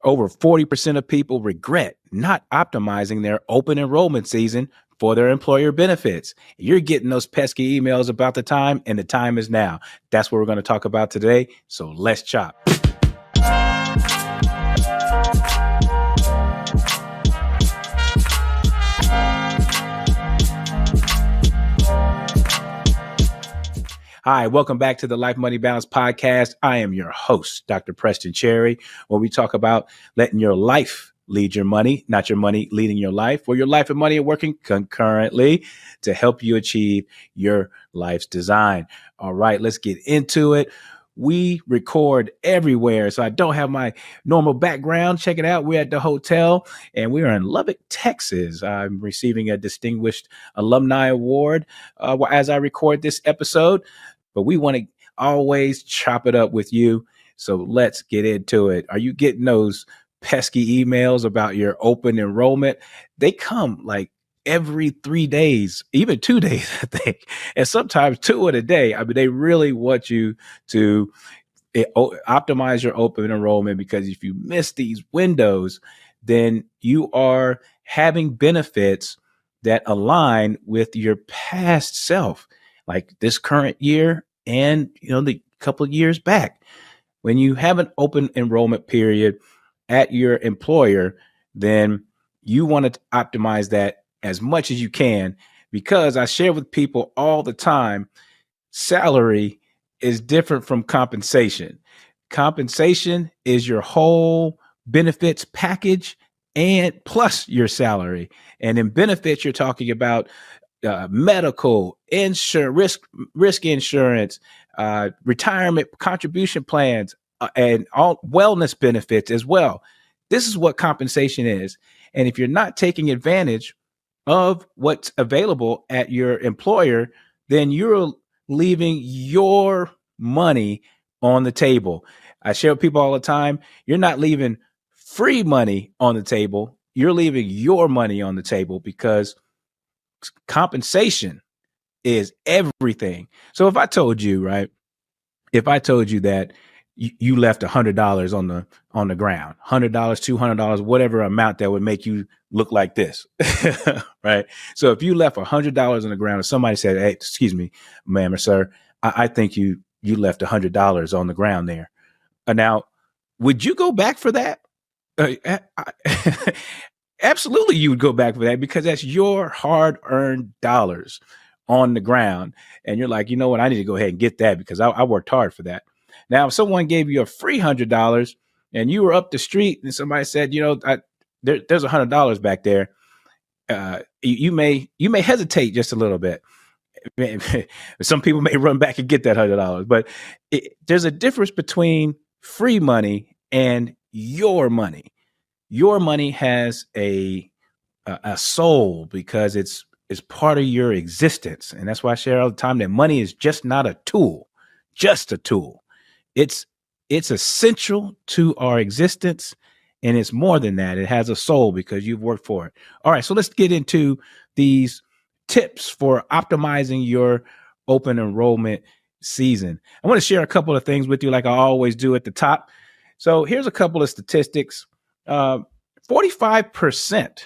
Over 40% of people regret not optimizing their open enrollment season for their employer benefits. You're getting those pesky emails about the time, and the time is now. That's what we're going to talk about today. So let's chop. Hi, welcome back to the Life Money Balance podcast. I am your host, Dr. Preston Cherry, where we talk about letting your life lead your money, not your money leading your life, where your life and money are working concurrently to help you achieve your life's design. All right, let's get into it. We record everywhere, so I don't have my normal background. Check it out. We're at the hotel, and we are in Lubbock, Texas. I'm receiving a distinguished alumni award as I record this episode. But we want to always chop it up with you. So let's get into it. Are you getting those pesky emails about your open enrollment? They come like every 3 days, even 2 days, I think, and sometimes 2 in a day. I mean, they really want you to optimize your open enrollment, because if you miss these windows, then you are having benefits that align with your past self, like this current year and the couple of years back. When you have an open enrollment period at your employer, then you want to optimize that as much as you can, because I share with people all the time, salary is different from compensation. Compensation is your whole benefits package and plus your salary. And in benefits, you're talking about medical, insurance, risk insurance, retirement contribution plans, and all wellness benefits as well. This is what compensation is. And if you're not taking advantage of what's available at your employer, then you're leaving your money on the table. I share with people all the time, you're not leaving free money on the table. You're leaving your money on the table, because compensation is everything. So if I told you that you left $100 on the ground, $100, $200, whatever amount that would make you look like this, right? So if you left $100 on the ground and somebody said, "Hey, excuse me, ma'am or sir, I think you left $100 on the ground there." Now, would you go back for that? Absolutely, you would go back for that, because that's your hard-earned dollars on the ground. And you're like, you know what? I need to go ahead and get that, because I worked hard for that. Now, if someone gave you a free $100 and you were up the street and somebody said, there's $100 back there, you may hesitate just a little bit. Some people may run back and get that $100, but there's a difference between free money and your money. Your money has a soul, because it's part of your existence. And that's why I share all the time that money is just not a tool, just a tool. It's essential to our existence, and it's more than that. It has a soul because you've worked for it. All right, so let's get into these tips for optimizing your open enrollment season. I want to share a couple of things with you, like I always do at the top. So here's a couple of statistics. 45%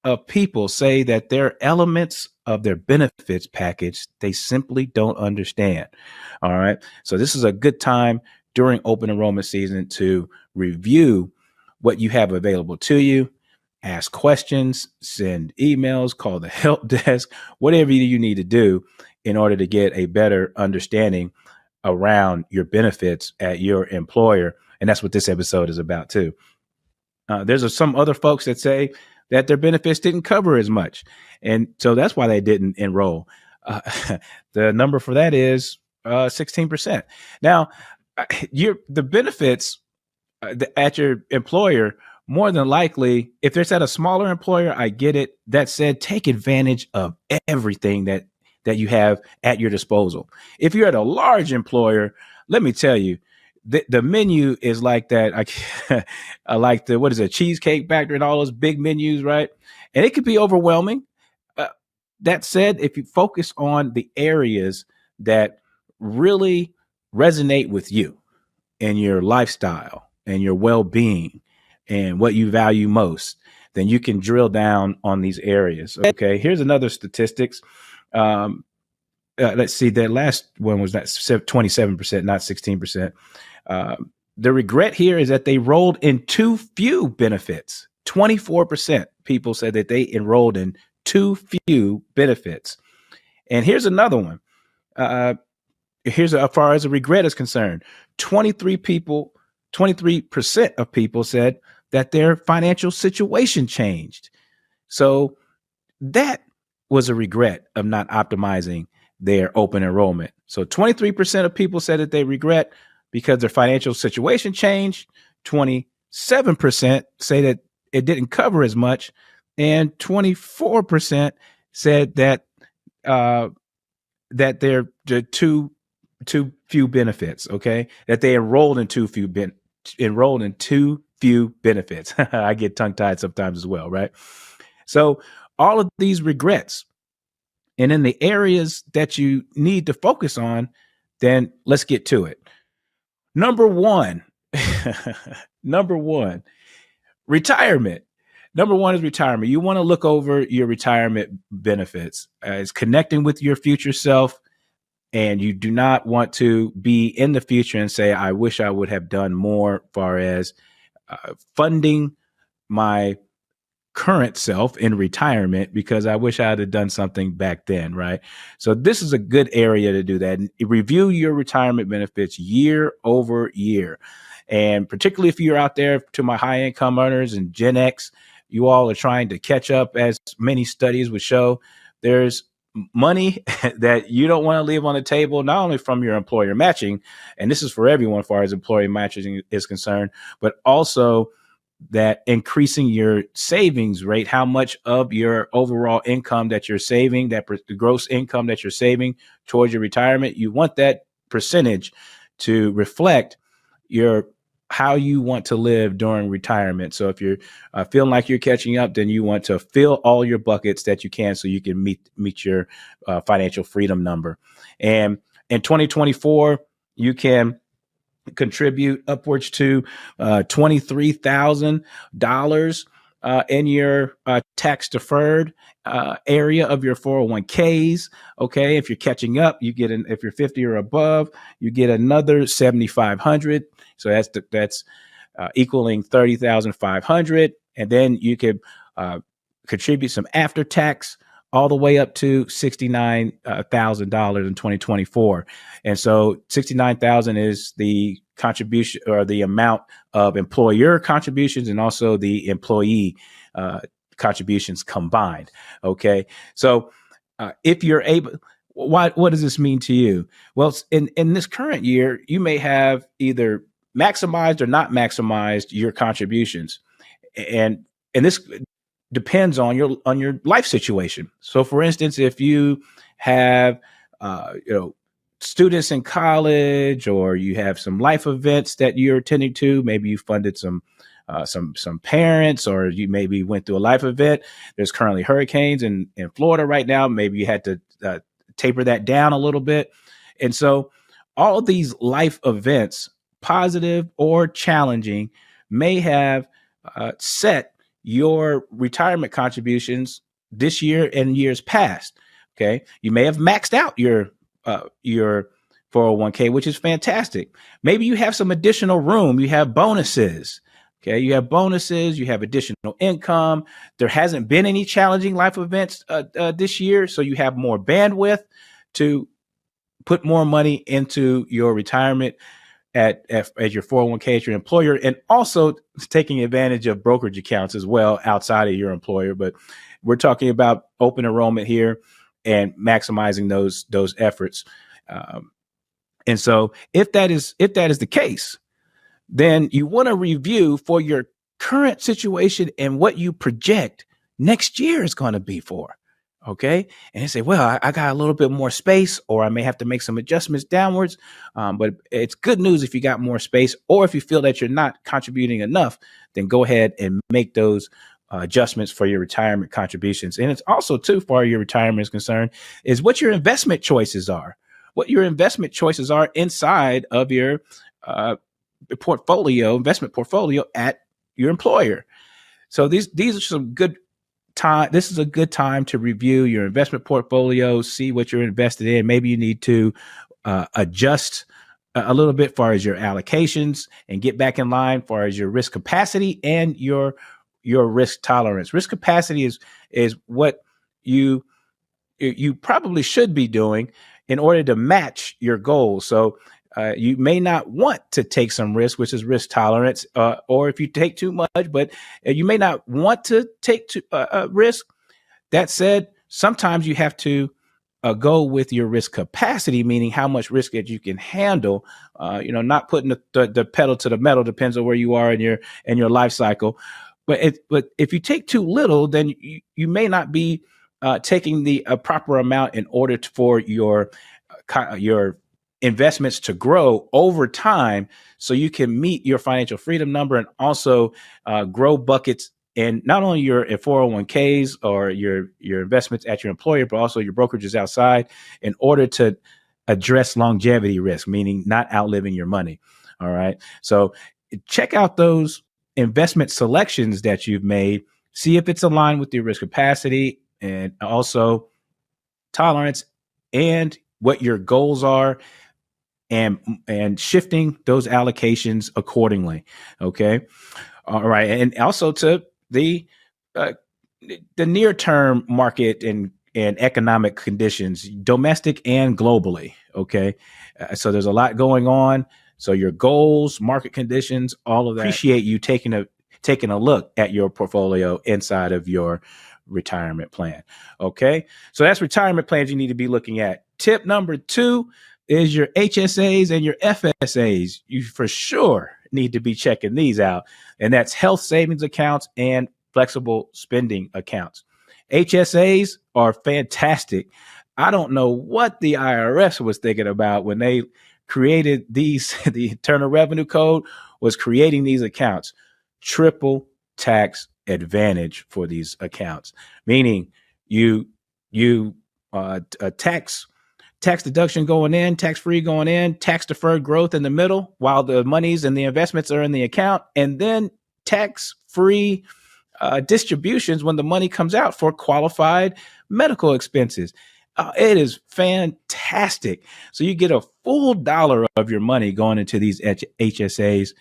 of people say that there are elements of their benefits package they simply don't understand. All right. So this is a good time during open enrollment season to review what you have available to you, ask questions, send emails, call the help desk, whatever you need to do in order to get a better understanding around your benefits at your employer. And that's what this episode is about too. There's some other folks that say that their benefits didn't cover as much, and so that's why they didn't enroll. The number for that is 16%. Now, the benefits at your employer, more than likely, if it's at a smaller employer, I get it. That said, take advantage of everything that you have at your disposal. If you're at a large employer, let me tell you, the menu is like that. I like what is it, Cheesecake Factory and all those big menus, right? And it could be overwhelming. That said, if you focus on the areas that really resonate with you and your lifestyle and your well-being, and what you value most, then you can drill down on these areas. Okay, here's another statistics. Let's see, that last one was that 27%, not 16%. The regret here is that they rolled in too few benefits. 24% people said that they enrolled in too few benefits. And here's another one. Here's as far as a regret is concerned, 23% of people said that their financial situation changed. So that was a regret of not optimizing their open enrollment. So 23% of people said that they regret because their financial situation changed. 27% say that it didn't cover as much, and 24% said that that they're too few benefits. Okay, that they enrolled in too few benefits. I get tongue tied sometimes as well, right? So all of these regrets, and in the areas that you need to focus on, then let's get to it. Number one, retirement. Number one is retirement. You want to look over your retirement benefits. It's connecting with your future self, and you do not want to be in the future and say, I wish I would have done more as far as funding my current self in retirement, because I wish I had done something back then, right? So this is a good area to do that. And review your retirement benefits year over year. And particularly if you're out there, to my high income earners and Gen X, you all are trying to catch up, as many studies would show. There's money that you don't want to leave on the table, not only from your employer matching, and this is for everyone as far as employer matching is concerned, but also that increasing your savings rate, how much of your overall income that you're saving, that the gross income that you're saving towards your retirement, you want that percentage to reflect how you want to live during retirement. So if you're feeling like you're catching up, then you want to fill all your buckets that you can, so you can meet your financial freedom number. And in 2024, you can contribute upwards to $23,000 in your tax deferred area of your 401ks. Okay, if you're catching up, you get if you're 50 or above, you get another 7,500. So that's equaling 30,500, and then you could contribute some after tax all the way up to $69,000 in 2024. And so $69,000 is the contribution, or the amount of employer contributions and also the employee contributions combined. Okay. So if you're able, what does this mean to you? Well, in this current year, you may have either maximized or not maximized your contributions. And this depends on your life situation. So for instance, if you have students in college, or you have some life events that you're attending to, maybe you funded some parents, or you maybe went through a life event. There's currently hurricanes in Florida right now. Maybe you had to taper that down a little bit. And so all of these life events, positive or challenging, may have set your retirement contributions this year and years past. Okay. You may have maxed out your 401k, which is fantastic. Maybe you have some additional room. You have bonuses. Okay. You have bonuses, you have additional income. There hasn't been any challenging life events this year. So you have more bandwidth to put more money into your retirement at your 401k at your employer, and also taking advantage of brokerage accounts as well outside of your employer. But we're talking about open enrollment here and maximizing those efforts. And so if that is the case, then you want to review for your current situation and what you project next year is going to be for. Okay. And they say, well, I got a little bit more space, or I may have to make some adjustments downwards. But it's good news if you got more space, or if you feel that you're not contributing enough, then go ahead and make those adjustments for your retirement contributions. And it's also, too, far your retirement is concerned, is what your investment choices are. What your investment choices are inside of your investment portfolio at your employer. So these are some good time. This is a good time to review your investment portfolio, see what you're invested in. Maybe you need to adjust a little bit far as your allocations and get back in line far as your risk capacity and your risk tolerance. Risk capacity is what you probably should be doing in order to match your goals. So you may not want to take some risk, which is risk tolerance, or if you take too much, but you may not want to take risk. That said, sometimes you have to go with your risk capacity, meaning how much risk that you can handle. Not putting the pedal to the metal, depends on where you are in your life cycle. But if you take too little, then you may not be taking the proper amount in order for your investments to grow over time, so you can meet your financial freedom number and also grow buckets in not only your 401ks or your investments at your employer, but also your brokerages outside, in order to address longevity risk, meaning not outliving your money. All right. So check out those investment selections that you've made, see if it's aligned with your risk capacity and also tolerance and what your goals are, and shifting those allocations accordingly. Okay. All right. And also to the near-term market and economic conditions, domestic and globally. Okay. So there's a lot going on. So your goals, market conditions, all of that. Appreciate you taking a look at your portfolio inside of your retirement plan. Okay. So that's retirement plans you need to be looking at. Tip number 2 is your HSAs and your FSAs. You for sure need to be checking these out. And that's health savings accounts and flexible spending accounts. HSAs are fantastic. I don't know what the IRS was thinking about when they created these. The Internal Revenue Code was creating these accounts. Triple tax advantage for these accounts, meaning you tax deduction going in, tax-free going in, tax-deferred growth in the middle, while the monies and the investments are in the account, and then tax-free distributions when the money comes out for qualified medical expenses. It is fantastic. So you get a full dollar of your money going into these HSAs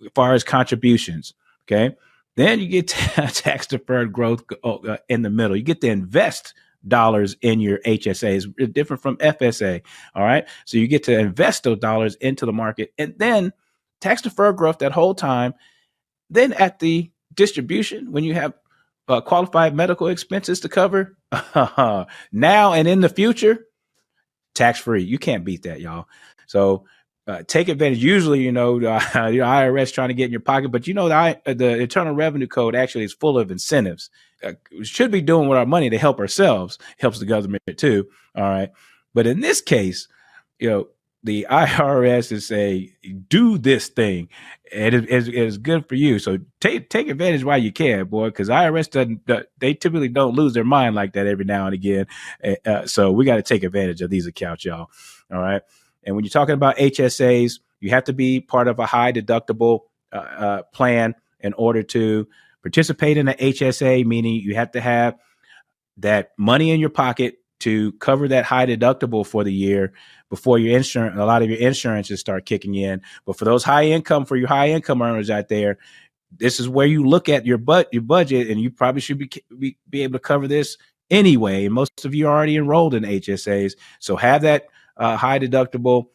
as far as contributions, okay? Then you get tax-deferred growth in the middle. You get to invest dollars in your HSAs, different from FSA. All right. So you get to invest those dollars into the market, and then tax deferred growth that whole time. Then at the distribution, when you have qualified medical expenses to cover now and in the future, tax free. You can't beat that, y'all. So take advantage. Usually, the IRS trying to get in your pocket, but the Internal Revenue Code actually is full of incentives. We should be doing with our money to help ourselves, helps the government too. All right. But in this case, the IRS is saying, do this thing. And it is good for you. So take advantage while you can, boy, because IRS they typically don't lose their mind like that every now and again. So we got to take advantage of these accounts, y'all. All right. And when you're talking about HSAs, you have to be part of a high deductible plan in order to participate in an HSA, meaning you have to have that money in your pocket to cover that high deductible for the year before your insurance, a lot of your insurances start kicking in. But for those high income earners out there, this is where you look at your budget, and you probably should be able to cover this anyway. And most of you are already enrolled in HSAs. So have that high deductible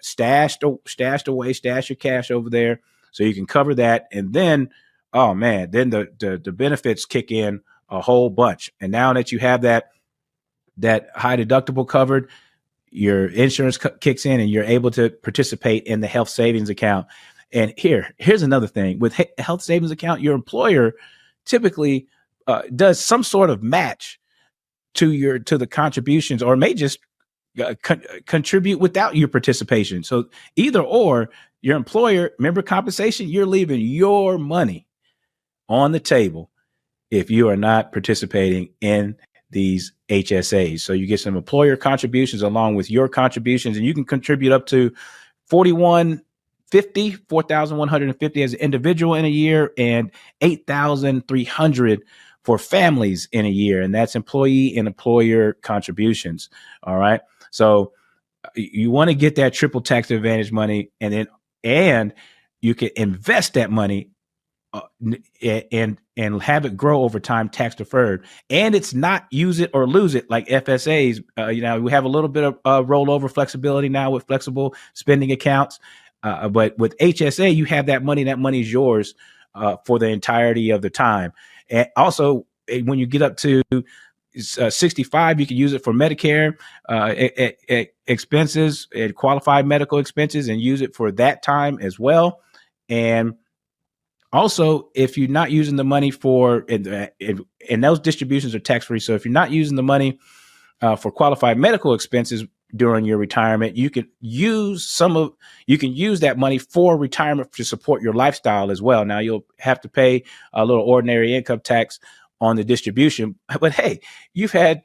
stashed away, stash your cash over there so you can cover that. And then, oh man, then the benefits kick in a whole bunch. And now that you have that high deductible covered, your insurance kicks in and you're able to participate in the health savings account. And here's another thing with health savings account, your employer typically does some sort of match to the contributions, or may just contribute without your participation. So either or, your employer, member compensation, you're leaving your money on the table if you are not participating in these HSAs. So you get some employer contributions along with your contributions, and you can contribute up to 41 4,150 as an individual in a year, and 8,300 for families in a year. And that's employee and employer contributions. All right. So you want to get that triple tax advantage money, and you can invest that money and have it grow over time, tax deferred. And it's not use it or lose it like FSAs. We have a little bit of rollover flexibility now with flexible spending accounts. But with HSA, you have that money. That money is yours for the entirety of the time. And also, when you get up to 65, you can use it for Medicare expenses and qualified medical expenses, and use it for that time as well. And also, if you're not using the money for, and those distributions are tax free. So if you're not using the money for qualified medical expenses during your retirement, you can use that money for retirement to support your lifestyle as well. Now you'll have to pay a little ordinary income tax on the distribution, but hey, you've had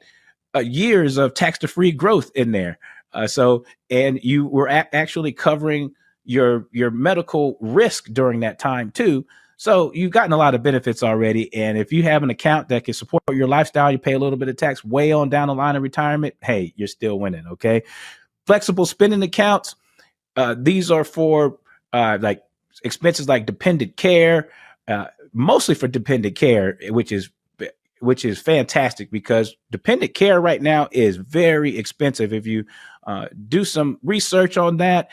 years of tax-free growth in there. And you were actually covering your medical risk during that time too. So you've gotten a lot of benefits already. And if you have an account that can support your lifestyle, you pay a little bit of tax way on down the line of retirement, hey, you're still winning. Okay. Flexible spending accounts. These are for like expenses like dependent care, mostly for dependent care, which is fantastic, because dependent care right now is very expensive. If you do some research on that,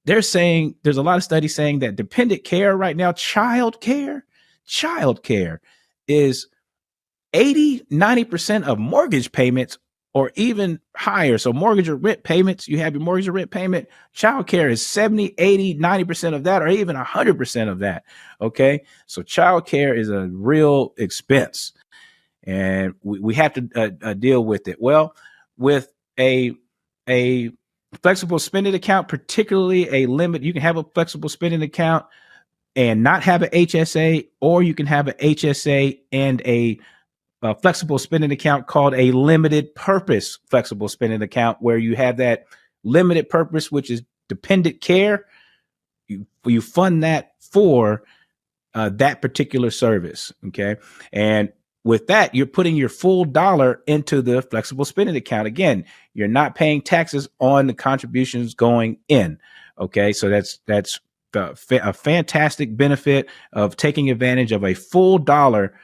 there's a lot of studies saying that dependent care right now, child care is 80-90% of mortgage payments, or even higher. So mortgage or rent payments, you have your mortgage or rent payment, child care is 70-80-90% of that, or even 100% of that. Okay. So child care is a real expense, and we have to deal with it. Well, with a flexible spending account, particularly a limit, you can have a flexible spending account and not have an HSA, or you can have an HSA and a flexible spending account called a limited purpose flexible spending account, where you have that limited purpose, which is dependent care. You fund that for that particular service. Okay. And with that, you're putting your full dollar into the flexible spending account. Again, you're not paying taxes on the contributions going in. Okay, so that's a fantastic benefit of taking advantage of a full dollar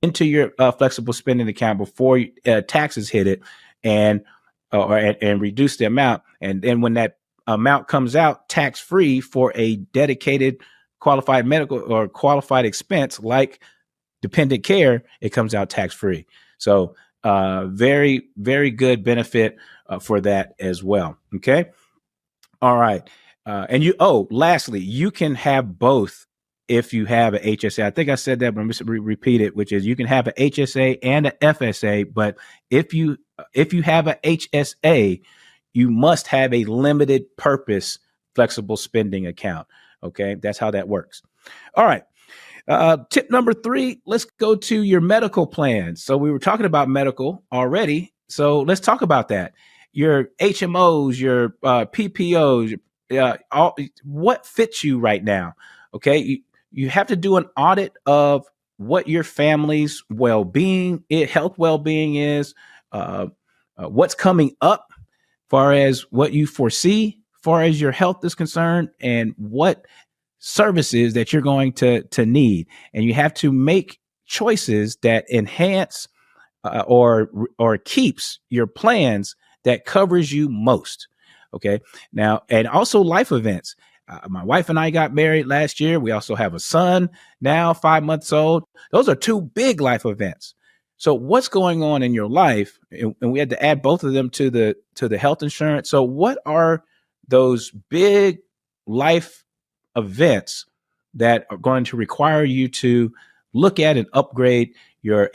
into your flexible spending account before taxes hit it, and reduce the amount. And then when that amount comes out tax free for a dedicated qualified medical or qualified expense like dependent care, it comes out tax-free. So very, very good benefit for that as well. Okay. All right. Lastly, you can have both if you have an HSA. I think I said that, but I'm just repeat it, which is you can have an HSA and an FSA, but if you have an HSA, you must have a limited purpose flexible spending account. Okay. That's how that works. All right. Tip number 3, let's go to your medical plan. So we were talking about medical already. So let's talk about that. Your HMOs, your PPOs, what fits you right now. Okay. You have to do an audit of what your family's health well-being is, what's coming up far as what you foresee, far as your health is concerned, and what services that you're going to need. And you have to make choices that enhance or keeps your plans that covers you most. Okay. Now, and also life events. My wife and I got married last year. We also have a son now, 5 months old. Those are 2 big life events. So what's going on in your life? And we had to add both of them to the health insurance. So what are those big life events that are going to require you to look at and upgrade your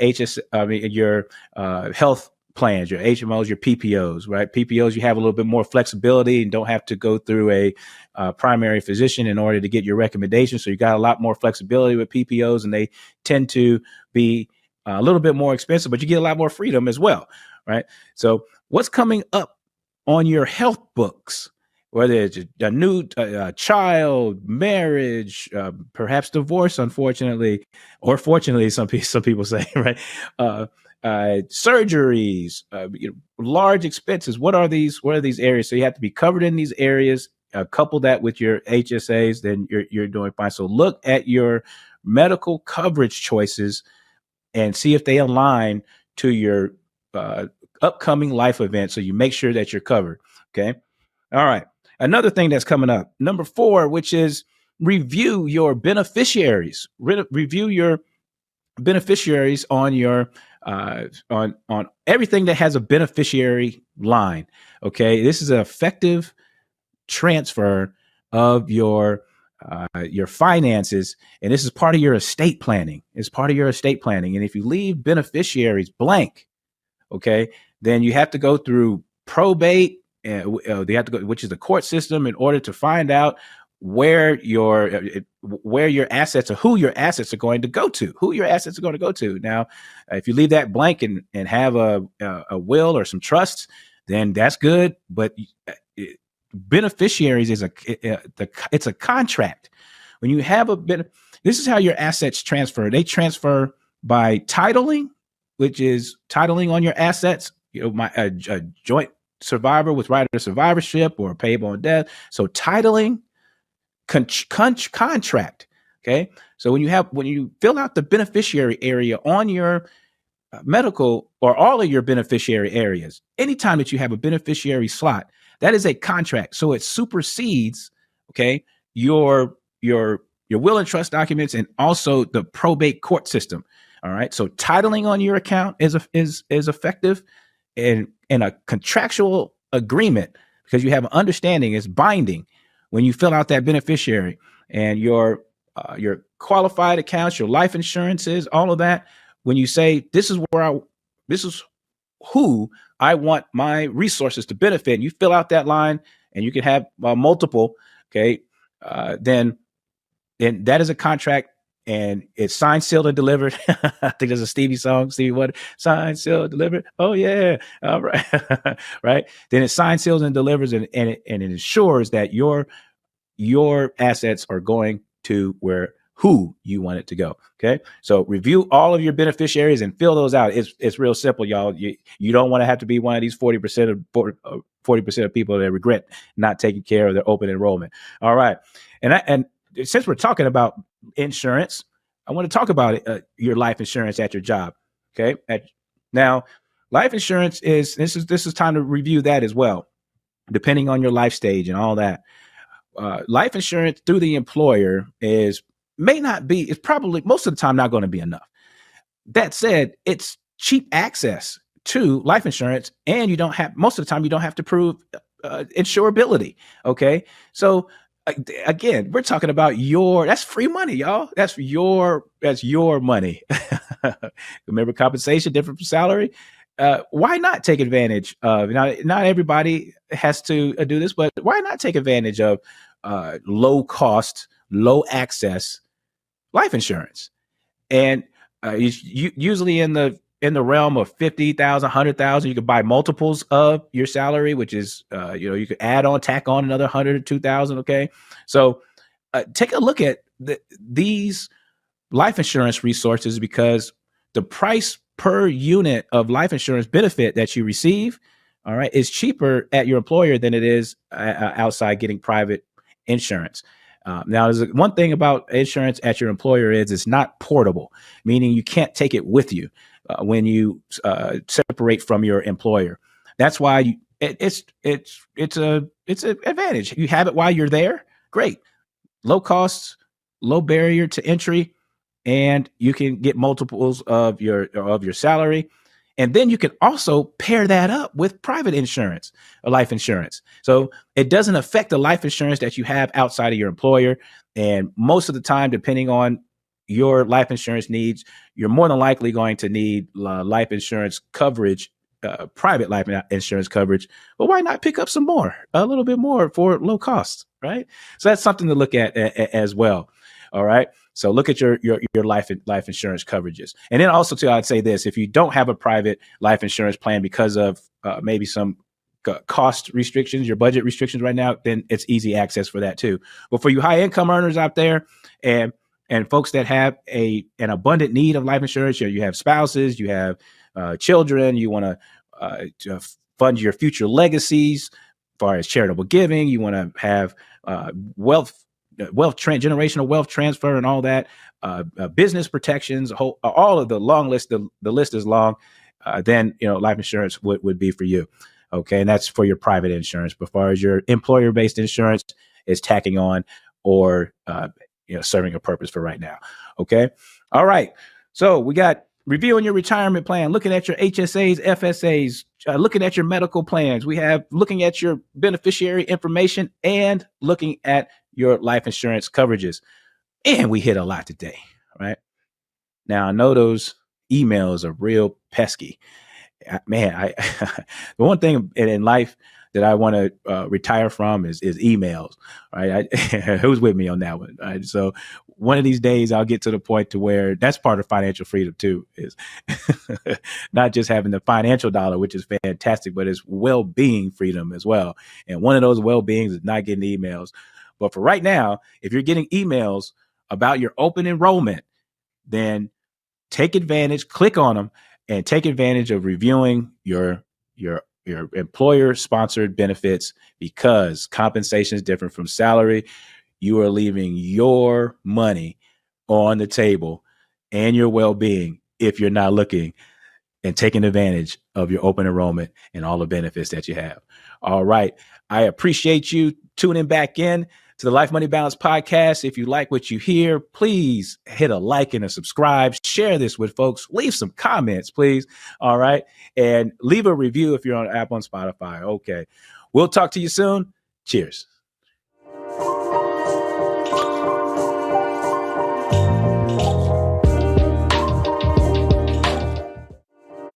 health plans, your HMOs, your PPOs, right? PPOs, you have a little bit more flexibility and don't have to go through a primary physician in order to get your recommendation. So you got a lot more flexibility with PPOs, and they tend to be a little bit more expensive, but you get a lot more freedom as well, right? So what's coming up on your health books? whether it's a new child, marriage, perhaps divorce, unfortunately, or fortunately, some people say, right? Uh, Surgeries, large expenses. What are these? What are these areas? So you have to be covered in these areas. Couple that with your HSAs, then you're doing fine. So look at your medical coverage choices and see if they align to your upcoming life event. So you make sure that you're covered. Okay. All right. Another thing that's coming up, number 4, which is review your beneficiaries. Review your beneficiaries on your on everything that has a beneficiary line. Okay, this is an effective transfer of your finances, and this is part of your estate planning. It's part of your estate planning, and if you leave beneficiaries blank, okay, then you have to go through probate. They have to go, which is the court system, in order to find out where your assets or who your assets are going to go to. Who your assets are going to go to. Now, if you leave that blank and have a will or some trusts, then that's good. But beneficiaries is it's a contract. When you have this is how your assets transfer. They transfer by titling, which is titling on your assets. A joint survivor with right of survivorship or payable on death. So titling, contract. Okay. So when you fill out the beneficiary area on your medical or all of your beneficiary areas, anytime that you have a beneficiary slot, that is a contract. So it supersedes, okay, your will and trust documents and also the probate court system. All right. So titling on your account is effective, and a contractual agreement, because you have an understanding, is binding when you fill out that beneficiary, and your qualified accounts, your life insurances, all of that. When you say this is who I want my resources to benefit, and you fill out that line, and you can have multiple, okay, then that is a contract, and it's signed, sealed, and delivered. I think there's a Stevie Wonder, signed, sealed, delivered. Oh yeah, all right, right. Then it's signed, sealed, and delivers, and it ensures that your assets are going to who you want it to go. Okay. So review all of your beneficiaries and fill those out. It's real simple, y'all. You don't want to have to be one of these 40% of people that regret not taking care of their open enrollment. All right. And since we're talking about insurance, I want to talk about your life insurance at your job. Okay. Now, life insurance this is time to review that as well, depending on your life stage and all that. Life insurance through the employer it's probably most of the time not going to be enough. That said, it's cheap access to life insurance, and most of the time you don't have to prove insurability. Okay. So again, we're talking about that's free money, y'all. That's your money. Remember, compensation different from salary. Why not take advantage of, not everybody has to do this, but why not take advantage of low cost, low access life insurance? And usually in the realm of 50,000, 100,000, you can buy multiples of your salary, which is, you could tack on another 100 or 2,000. Okay. So take a look at these life insurance resources, because the price per unit of life insurance benefit that you receive, all right, is cheaper at your employer than it is outside getting private insurance. Now, there's one thing about insurance at your employer is it's not portable, meaning you can't take it with you when you separate from your employer. That's why it's an advantage. You have it while you're there. Great, low costs, low barrier to entry, and you can get multiples of your salary. And then you can also pair that up with private insurance or life insurance. So it doesn't affect the life insurance that you have outside of your employer. And most of the time, depending on your life insurance needs, you're more than likely going to need life insurance coverage, private life insurance coverage. But why not pick up a little bit more for low cost, right? So that's something to look at as well. All right. So look at your life insurance coverages. And then also too, I'd say this: if you don't have a private life insurance plan because of maybe some cost restrictions, your budget restrictions right now, then it's easy access for that too. But for you high income earners out there and folks that have an abundant need of life insurance, you have spouses, you have children, you want to fund your future legacies as far as charitable giving, you want to have generational wealth transfer and all that, business protections, all of the long list, the list is long, then, life insurance would be for you. Okay. And that's for your private insurance. But as far as your employer-based insurance is tacking on or, serving a purpose for right now. Okay. All right. So we got reviewing your retirement plan, looking at your HSAs, FSAs, looking at your medical plans. We have looking at your beneficiary information and looking at your life insurance coverages. And we hit a lot today, right? Now, I know those emails are real pesky. Man, the one thing in life that I want to retire from is emails, right? Who's with me on that one? Right? So one of these days I'll get to the point to where that's part of financial freedom too, is not just having the financial dollar, which is fantastic, but it's well-being freedom as well. And one of those well-beings is not getting emails. But for right now, if you're getting emails about your open enrollment, then take advantage, click on them, and take advantage of reviewing your employer-sponsored benefits, because compensation is different from salary. You are leaving your money on the table and your well-being if you're not looking and taking advantage of your open enrollment and all the benefits that you have. All right. I appreciate you tuning back in to the Life Money Balance podcast. If you like what you hear, please hit a like and a subscribe. Share this with folks. Leave some comments, please. All right. And leave a review if you're on Apple and Spotify. Okay. We'll talk to you soon. Cheers.